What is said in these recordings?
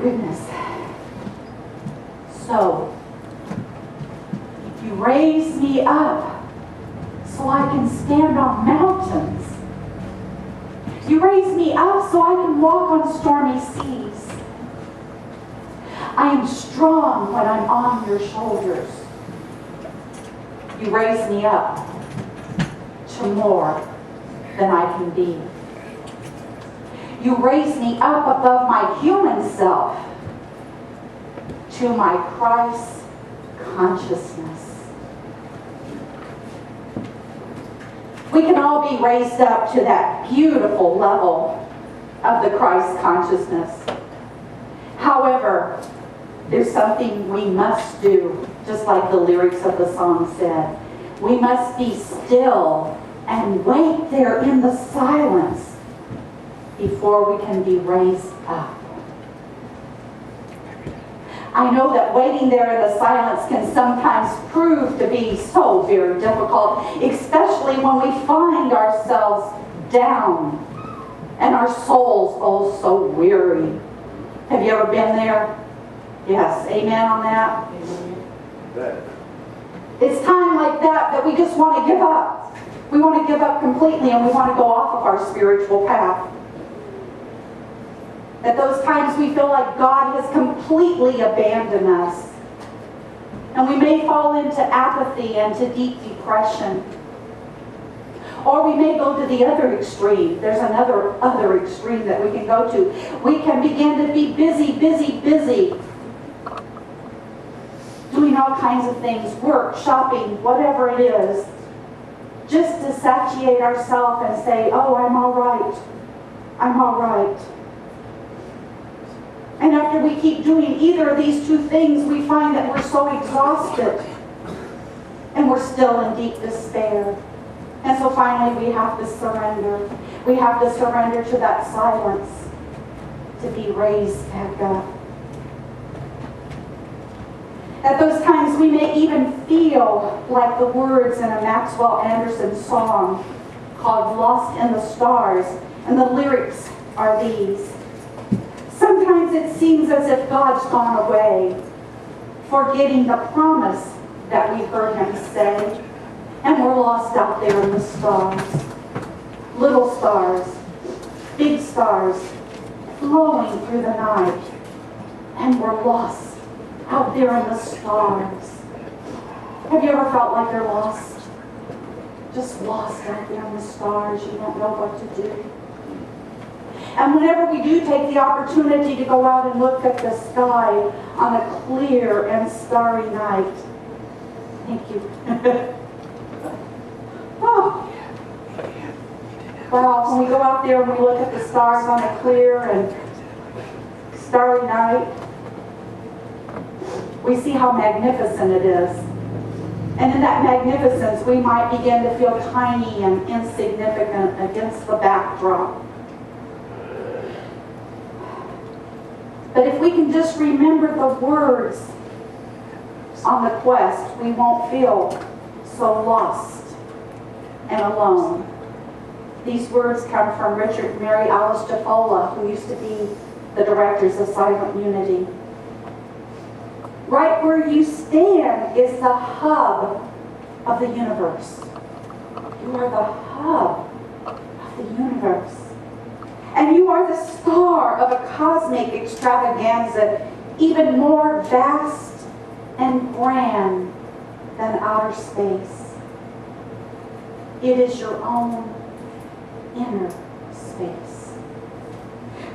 goodness. So, you raise me up so I can stand on mountains. You raise me up so I can walk on stormy seas. I am strong when I'm on your shoulders. You raise me up to more than I can be. You raise me up above my human self to my Christ consciousness. We can all be raised up to that beautiful level of the Christ consciousness. However, there's something we must do, just like the lyrics of the song said. We must be still and wait there in the silence before we can be raised up. I know that waiting there in the silence can sometimes prove to be so very difficult, especially when we find ourselves down and our souls oh so weary. Have you ever been there? Yes, amen on that? Amen. It's time like that we just want to give up. We want to give up completely and we want to go off of our spiritual path. At those times we feel like God has completely abandoned us. And we may fall into apathy and to deep depression. Or we may go to the other extreme. There's other extreme that we can go to. We can begin to be busy, doing all kinds of things, work, shopping, whatever it is, just to satiate ourselves and say, oh, I'm all right. I'm all right. And after we keep doing either of these two things, we find that we're so exhausted and we're still in deep despair. And so finally we have to surrender. We have to surrender to that silence to be raised back up. At those times we may even feel like the words in a Maxwell Anderson song called Lost in the Stars. And the lyrics are these. Sometimes it seems as if God's gone away, forgetting the promise that we heard him say, and we're lost out there in the stars. Little stars, big stars, flowing through the night, and we're lost out there in the stars. Have you ever felt like you're lost? Just lost out there in the stars, you don't know what to do. And whenever we do take the opportunity to go out and look at the sky on a clear and starry night. Thank you. Oh. Wow, when we go out there and we look at the stars on a clear and starry night, we see how magnificent it is. And in that magnificence, we might begin to feel tiny and insignificant against the backdrop. But if we can just remember the words on the quest, we won't feel so lost and alone. These words come from REV.Mary who used to be the directors of Silent Unity. Right where you stand is the hub of the universe. You are the hub of the universe. And you are the star of a cosmic extravaganza, even more vast and grand than outer space. It is your own inner space.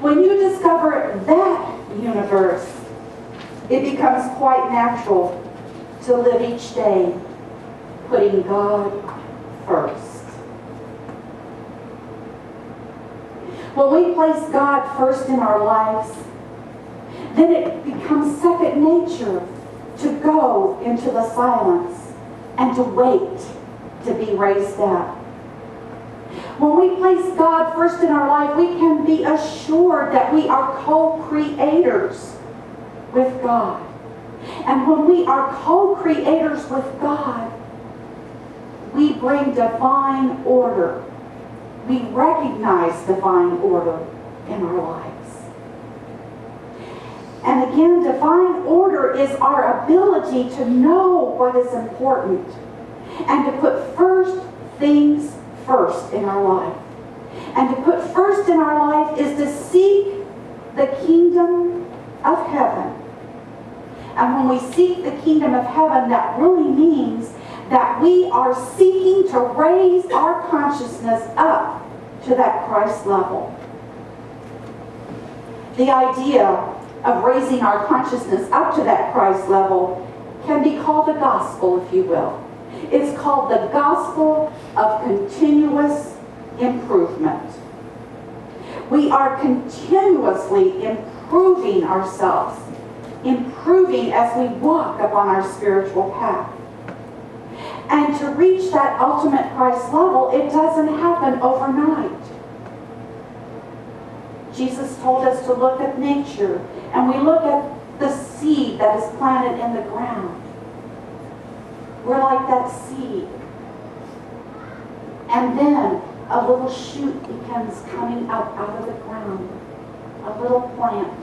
When you discover that universe, it becomes quite natural to live each day putting God first. When we place God first in our lives, then it becomes second nature to go into the silence and to wait to be raised up. When we place God first in our life, we can be assured that we are co-creators with God. And when we are co-creators with God, we bring divine order. We recognize divine order in our lives. And again, divine order is our ability to know what is important and to put first things first in our life. And to put first in our life is to seek the kingdom of heaven. And when we seek the kingdom of heaven, that really means that we are seeking to raise our consciousness up to that Christ level. The idea of raising our consciousness up to that Christ level can be called a gospel, if you will. It's called the gospel of continuous improvement. We are continuously improving ourselves, improving as we walk upon our spiritual path. And to reach that ultimate Christ level, it doesn't happen overnight. Jesus told us to look at nature, and we look at the seed that is planted in the ground. We're like that seed. And then a little shoot becomes coming up out of the ground. A little plant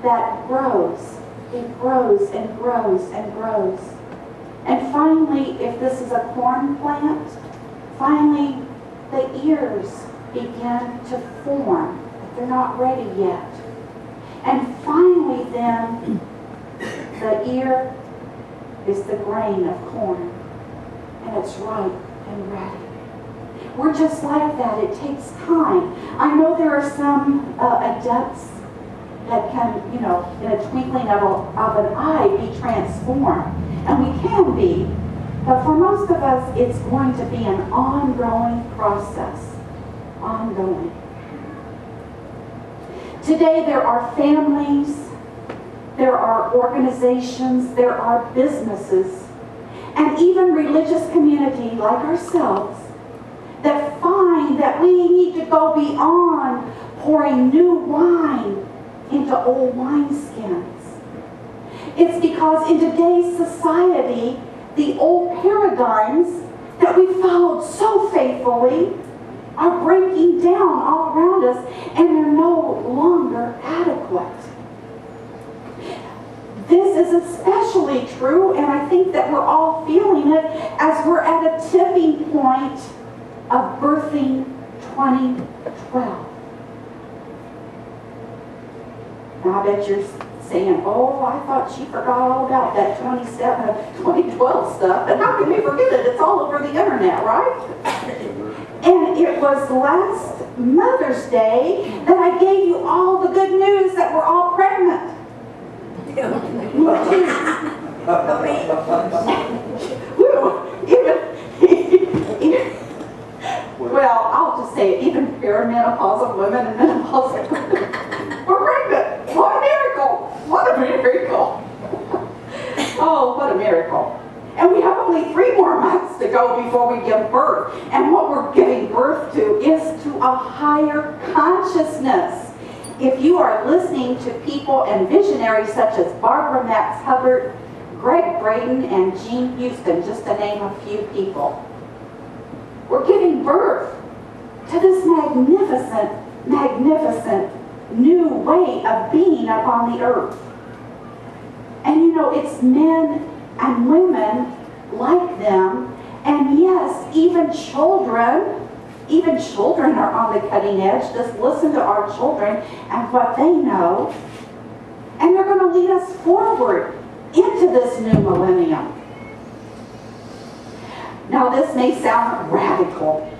that grows. It grows and grows and grows. And finally, if this is a corn plant, finally the ears begin to form, but they're not ready yet. And finally then, the ear is the grain of corn, and it's ripe and ready. We're just like that. It takes time. I know there are some adepts that can, in a twinkling of an eye, be transformed. And we can be, but for most of us, it's going to be an ongoing process. Ongoing. Today, there are families, there are organizations, there are businesses, and even religious community like ourselves that find that we need to go beyond pouring new wine into old wineskins. It's because in today's society, the old paradigms that we followed so faithfully are breaking down all around us, and they're no longer adequate. This is especially true, and I think that we're all feeling it as we're at a tipping point of birthing 2012. Now I bet you're saying, oh, I thought she forgot all about that 2012 stuff, and how can we forget it? It's all over the internet, right? And it was last Mother's Day that I gave you all the good news that we're all pregnant. Well, I'll just say it, even perimenopausal women and menopausal women, we're pregnant. What a miracle! What a miracle! Oh, what a miracle. And we have only 3 more months to go before we give birth. And what we're giving birth to is to a higher consciousness. If you are listening to people and visionaries such as Barbara Max Hubbard, Greg Braden, and Jean Houston, just to name a few people, we're giving birth to this magnificent, magnificent new way of being upon the earth. And it's men and women like them, and yes, even children are on the cutting edge. Just listen to our children and what they know, and they're going to lead us forward into this new millennium. Now this may sound radical.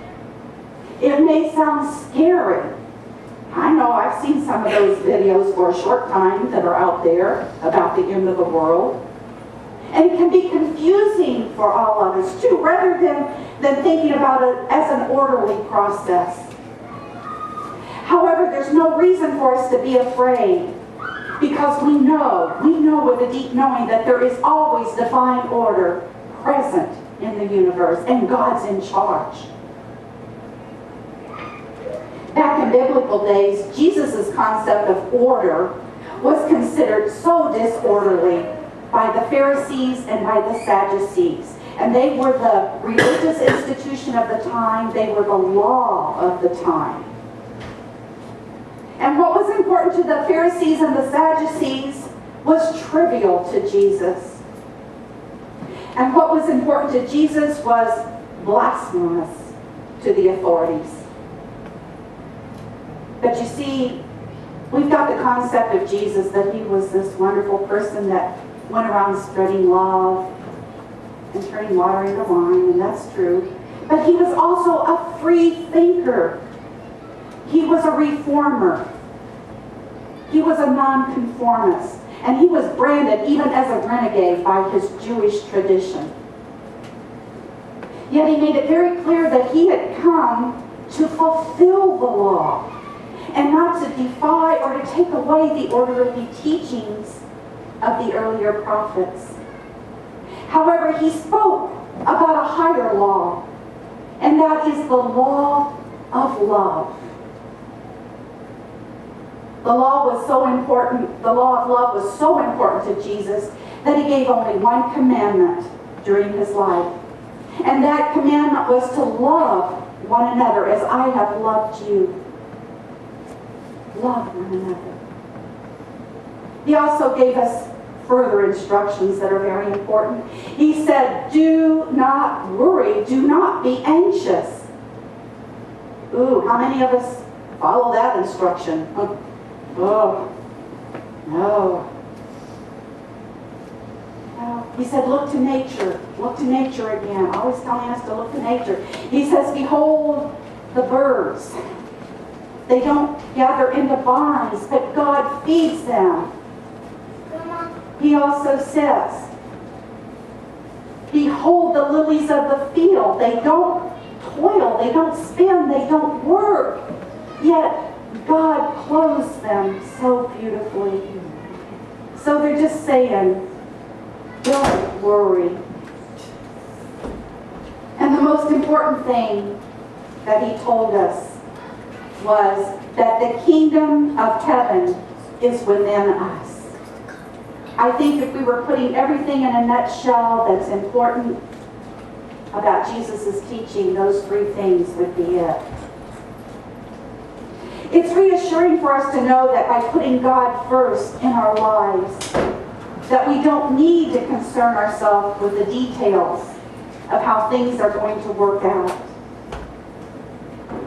It may sound scary. I know I've seen some of those videos for a short time that are out there about the end of the world. And it can be confusing for all of us too, rather than thinking about it as an orderly process. However, there's no reason for us to be afraid, because we know with a deep knowing that there is always divine order present in the universe, and God's in charge. Back in biblical days, Jesus' concept of order was considered so disorderly by the Pharisees and by the Sadducees. And they were the religious institution of the time. They were the law of the time. And what was important to the Pharisees and the Sadducees was trivial to Jesus. And what was important to Jesus was blasphemous to the authorities. But you see, we've got the concept of Jesus that he was this wonderful person that went around spreading love and turning water into wine, and that's true. But he was also a free thinker. He was a reformer. He was a nonconformist. And he was branded even as a renegade by his Jewish tradition. Yet he made it very clear that he had come to fulfill the law and not to defy or to take away the orderly teachings of the earlier prophets. However, he spoke about a higher law, and that is the law of love. The law was so important, the law of love was so important to Jesus that he gave only one commandment during his life. And that commandment was to love one another as I have loved you. Love one another. He also gave us further instructions that are very important. He said, do not worry, do not be anxious. Ooh, how many of us follow that instruction? Oh, no. No. He said, look to nature. Look to nature again. Always telling us to look to nature. He says, behold the birds. They don't gather into barns, but God feeds them. He also says, behold the lilies of the field. They don't toil, they don't spin, they don't work. Yet God clothes them so beautifully. So they're just saying, don't worry. And the most important thing that he told us was that the kingdom of heaven is within us. I think if we were putting everything in a nutshell that's important about Jesus' teaching, those three things would be it. It's reassuring for us to know that by putting God first in our lives, that we don't need to concern ourselves with the details of how things are going to work out.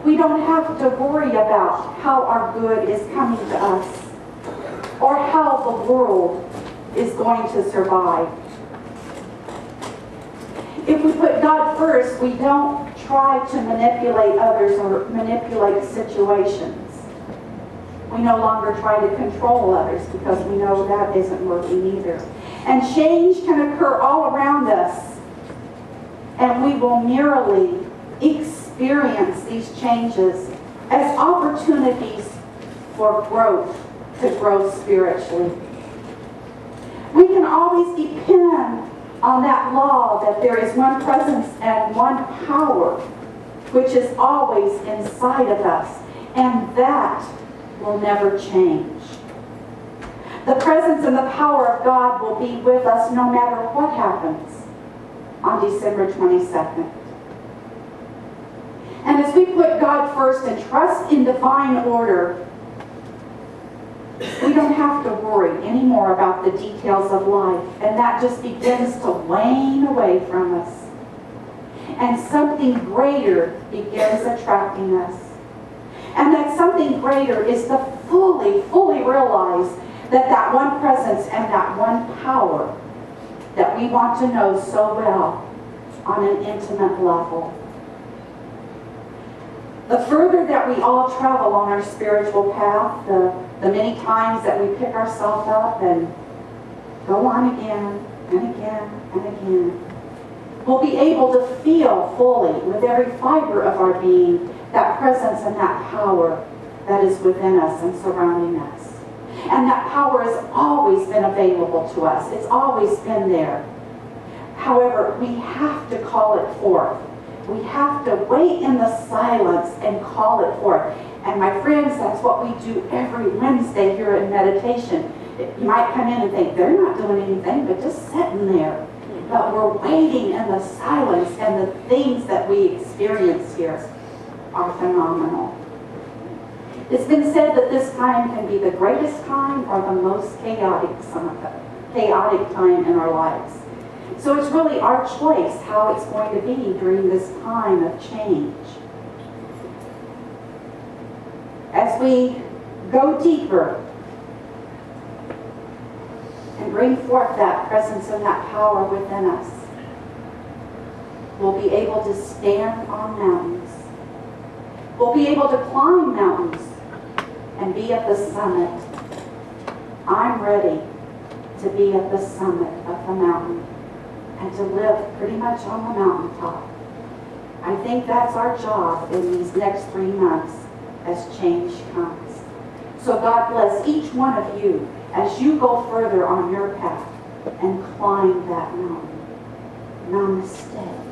We don't have to worry about how our good is coming to us or how the world is going to survive. If we put God first, we don't try to manipulate others or manipulate situations. We no longer try to control others because we know that isn't working either. And change can occur all around us, and we will merely experience these changes as opportunities for growth, to grow spiritually. We can always depend on that law that there is one presence and one power which is always inside of us, and that will never change. The presence and the power of God will be with us no matter what happens on December 22nd. And as we put God first and trust in divine order, we don't have to worry anymore about the details of life, and that just begins to wane away from us. And something greater begins attracting us. And that something greater is to fully realize that that one presence and that one power that we want to know so well on an intimate level. The further that we all travel on our spiritual path, the many times that we pick ourselves up and go on again and again and again, we'll be able to feel fully with every fiber of our being that presence and that power that is within us and surrounding us. And that power has always been available to us. It's always been there. However, we have to call it forth. We have to wait in the silence and call it forth. And my friends, that's what we do every Wednesday here in meditation. You might come in and think, they're not doing anything but just sitting there. But we're waiting in the silence, and the things that we experience here are phenomenal. It's been said that this time can be the greatest time or the most chaotic time in our lives. So it's really our choice how it's going to be during this time of change. As we go deeper and bring forth that presence and that power within us, we'll be able to stand on mountains. We'll be able to climb mountains and be at the summit. I'm ready to be at the summit of the mountain and to live pretty much on the mountaintop. I think that's our job in these next 3 months as change comes. So God bless each one of you as you go further on your path and climb that mountain. Namaste.